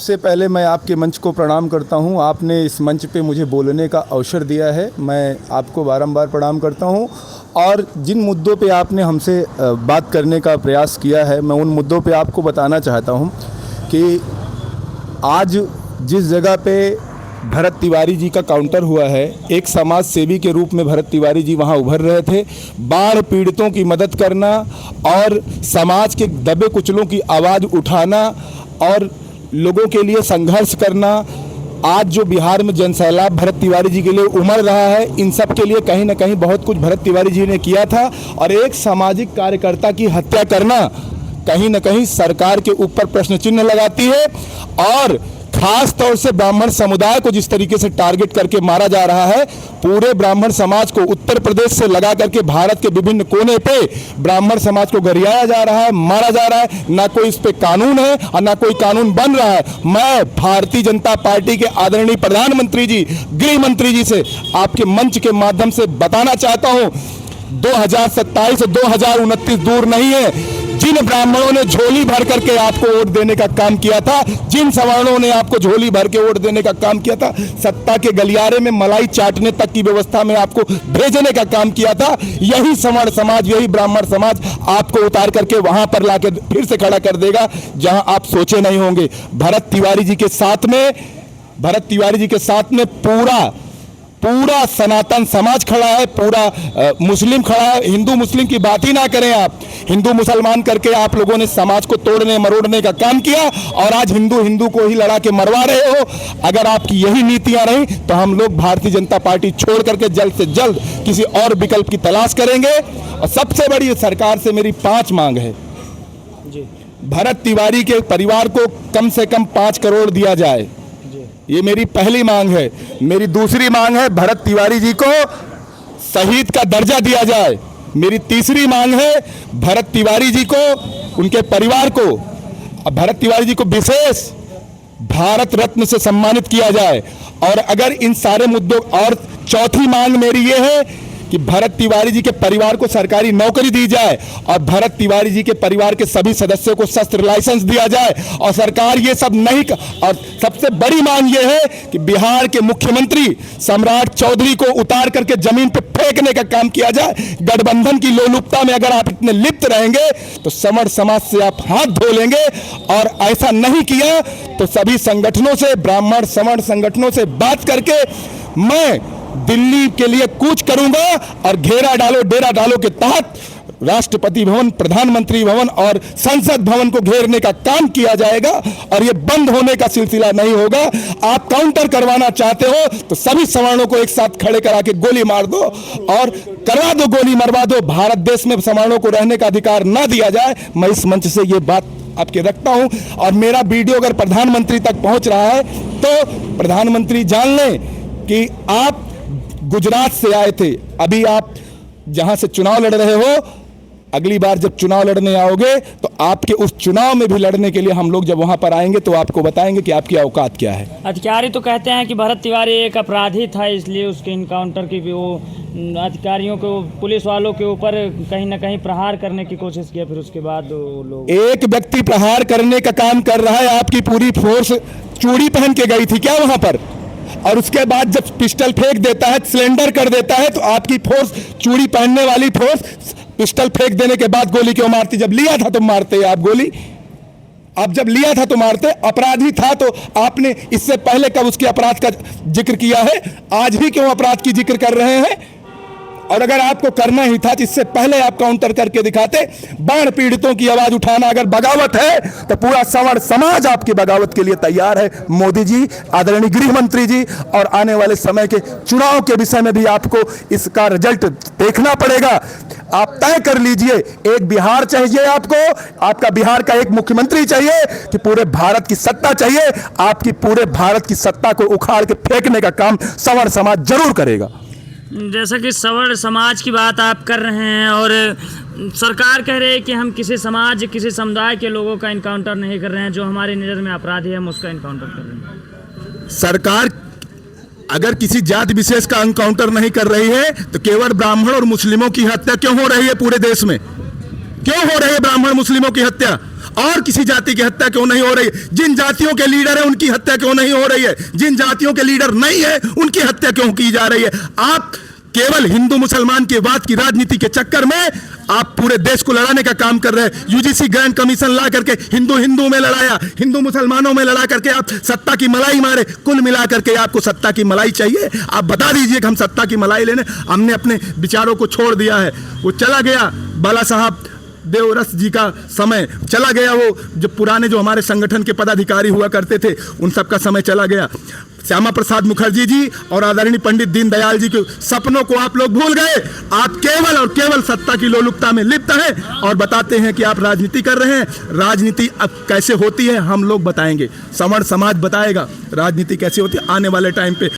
सबसे पहले मैं आपके मंच को प्रणाम करता हूं। आपने इस मंच पे मुझे बोलने का अवसर दिया है, मैं आपको बारंबार प्रणाम करता हूं। और जिन मुद्दों पे आपने हमसे बात करने का प्रयास किया है, मैं उन मुद्दों पे आपको बताना चाहता हूं कि आज जिस जगह पे भरत तिवारी जी का काउंटर हुआ है, एक समाज सेवी के रूप में भरत तिवारी जी वहां उभर रहे थे। बाढ़ पीड़ितों की मदद करना और समाज के दबे कुचलों की आवाज़ उठाना और लोगों के लिए संघर्ष करना। आज जो बिहार में जनसैलाब भरत तिवारी जी के लिए उमड़ रहा है, इन सब के लिए कहीं ना कहीं बहुत कुछ भरत तिवारी जी ने किया था। और एक सामाजिक कार्यकर्ता की हत्या करना कहीं ना कहीं सरकार के ऊपर प्रश्न चिन्ह लगाती है। और खास तौर से ब्राह्मण समुदाय को जिस तरीके से टारगेट करके मारा जा रहा है, पूरे ब्राह्मण समाज को उत्तर प्रदेश से लगा करके भारत के विभिन्न कोने पे ब्राह्मण समाज को गरियाया जा रहा है, मारा जा रहा है। ना कोई इस पे कानून है और ना कोई कानून बन रहा है। मैं भारतीय जनता पार्टी के आदरणीय प्रधानमंत्री जी, गृह मंत्री जी से आपके मंच के माध्यम से बताना चाहता हूं, 2027 से 2029 दूर नहीं है। जिन ब्राह्मणों ने झोली भर करके आपको वोट देने का काम किया था, जिन सवर्णों ने आपको झोली भर के वोट देने का काम किया था, सत्ता के गलियारे में मलाई चाटने तक की व्यवस्था में आपको भेजने का काम किया था, यही सवर्ण समाज, यही ब्राह्मण समाज आपको उतार करके वहां पर लाके फिर से खड़ा कर देगा जहां आप सोचे नहीं होंगे। भरत तिवारी जी के साथ में पूरा सनातन समाज खड़ा है, पूरा मुस्लिम खड़ा है। हिंदू मुस्लिम की बात ही ना करें आप, हिंदू मुसलमान करके आप लोगों ने समाज को तोड़ने मरोड़ने का काम किया और आज हिंदू को ही लड़ा के मरवा रहे हो। अगर आपकी यही नीतियां रही तो हम लोग भारतीय जनता पार्टी छोड़ करके जल्द से जल्द किसी और विकल्प की तलाश करेंगे। और सबसे बड़ी सरकार से मेरी 5 मांग है जी। भरत तिवारी के परिवार को कम से कम 5 करोड़ दिया जाए, ये मेरी पहली मांग है। मेरी दूसरी मांग है भरत तिवारी जी को शहीद का दर्जा दिया जाए। मेरी तीसरी मांग है भरत तिवारी जी को, उनके परिवार को, भरत तिवारी जी को विशेष भारत रत्न से सम्मानित किया जाए। और अगर इन सारे मुद्दों, और चौथी मांग मेरी ये है कि भरत तिवारी जी के परिवार को सरकारी नौकरी दी जाए और भरत तिवारी जी के परिवार के सभी सदस्यों को शस्त्र लाइसेंस दिया जाए। और सरकार ये सब नहीं और सबसे बड़ी मांग ये है कि बिहार के मुख्यमंत्री सम्राट चौधरी को उतार करके जमीन पे फेंकने का काम किया जाए। गठबंधन की लोलुपता में अगर आप इतने लिप्त रहेंगे तो सवर्ण समाज से आप हाथ धो लेंगे। और ऐसा नहीं किया तो सभी संगठनों से, ब्राह्मण सवर्ण संगठनों से बात करके मैं दिल्ली के लिए कूच करूंगा और घेरा डालो डेरा डालो के तहत राष्ट्रपति भवन, प्रधानमंत्री भवन और संसद भवन को घेरने का काम किया जाएगा। और ये बंद होने का सिलसिला नहीं होगा। आप काउंटर करवाना चाहते हो तो सभी सवर्णों को एक साथ खड़े करा के गोली मार दो और करवा दो, गोली मरवा दो। भारत देश में सवर्णों को रहने का अधिकार ना दिया जाए। मैं इस मंच से ये बात आपके रखता हूं। और मेरा वीडियो अगर प्रधानमंत्री तक पहुंच रहा है तो प्रधानमंत्री जान लें कि आप गुजरात से आए थे, अभी आप जहां से चुनाव लड़ रहे हो, अगली बार जब चुनाव लड़ने आओगे तो आपके उस चुनाव में भी लड़ने के लिए हम लोग जब वहां पर आएंगे तो आपको बताएंगे कि आपकी औकात क्या है। अधिकारी तो कहते हैं कि भरत तिवारी एक अपराधी था, इसलिए उसके इनकाउंटर की भी वो अधिकारियों को, पुलिस वालों के ऊपर कहीं ना कहीं प्रहार करने की कोशिश किया, फिर उसके बाद लोग। एक व्यक्ति प्रहार करने का काम कर रहा है, आपकी पूरी फोर्स चूड़ी पहन के गई थी क्या वहां पर? और उसके बाद जब पिस्टल फेंक देता है, सिलेंडर कर देता है, तो आपकी फोर्स, चूड़ी पहनने वाली फोर्स, पिस्टल फेंक देने के बाद गोली क्यों मारती? जब लिया था तो मारते आप गोली, अब जब लिया था तो मारते। अपराधी था तो आपने इससे पहले कब उसके अपराध का जिक्र किया है? आज ही क्यों अपराध की जिक्र कर रहे हैं? और अगर आपको करना ही था तो इससे पहले आप काउंटर करके दिखाते। बाढ़ पीड़ितों की आवाज उठाना अगर बगावत है तो पूरा सवर्ण समाज आपकी बगावत के लिए तैयार है। मोदी जी, आदरणीय गृह मंत्री जी, और आने वाले समय के चुनाव के विषय में भी आपको इसका रिजल्ट देखना पड़ेगा। आप तय कर लीजिए, एक बिहार चाहिए आपको, आपका बिहार का एक मुख्यमंत्री चाहिए कि पूरे भारत की सत्ता चाहिए। आपकी पूरे भारत की सत्ता को उखाड़ के फेंकने का काम सवर्ण समाज जरूर करेगा। जैसा कि सवर्ण समाज की बात आप कर रहे हैं और सरकार कह रही है कि हम किसी समाज, किसी समुदाय के लोगों का इनकाउंटर नहीं कर रहे हैं, जो हमारी नज़र में अपराधी है हम उसका इनकाउंटर कर रहे हैं। सरकार अगर किसी जाति विशेष का एनकाउंटर नहीं कर रही है तो केवल ब्राह्मण और मुस्लिमों की हत्या क्यों हो रही है पूरे देश में? क्यों हो रही है ब्राह्मण मुस्लिमों की हत्या? और किसी जाति की हत्या क्यों नहीं हो रही है? जिन जातियों के लीडर है उनकी हत्या क्यों नहीं हो रही है? जिन जातियों के लीडर नहीं है उनकी हत्या क्यों की जा रही है? आप केवल हिंदू मुसलमान के बात की राजनीति के चक्कर में आप पूरे देश को लड़ाने का काम कर रहे हैं। यूजीसी ग्रैंड कमीशन ला करके हिंदू हिंदू में लड़ाया, हिंदू मुसलमानों में लड़ा करके आप सत्ता की मलाई मारे। कुल मिला करके आपको सत्ता की मलाई चाहिए? आप बता दीजिए कि हम सत्ता की मलाई लेने, हमने अपने विचारों को छोड़ दिया है। वो चला गया बाला साहब देवरस जी का समय, चला गया वो जो पुराने जो हमारे संगठन के पदाधिकारी हुआ करते थे उन सब का समय चला गया। श्यामा प्रसाद मुखर्जी जी और आदरणीय पंडित दीनदयाल जी के सपनों को आप लोग भूल गए। आप केवल और केवल सत्ता की लोलुपता में लिप्त हैं और बताते हैं कि आप राजनीति कर रहे हैं। राजनीति अब कैसे होती है हम लोग बताएंगे, सवर्ण समाज बताएगा राजनीति कैसे होती है आने वाले टाइम पे।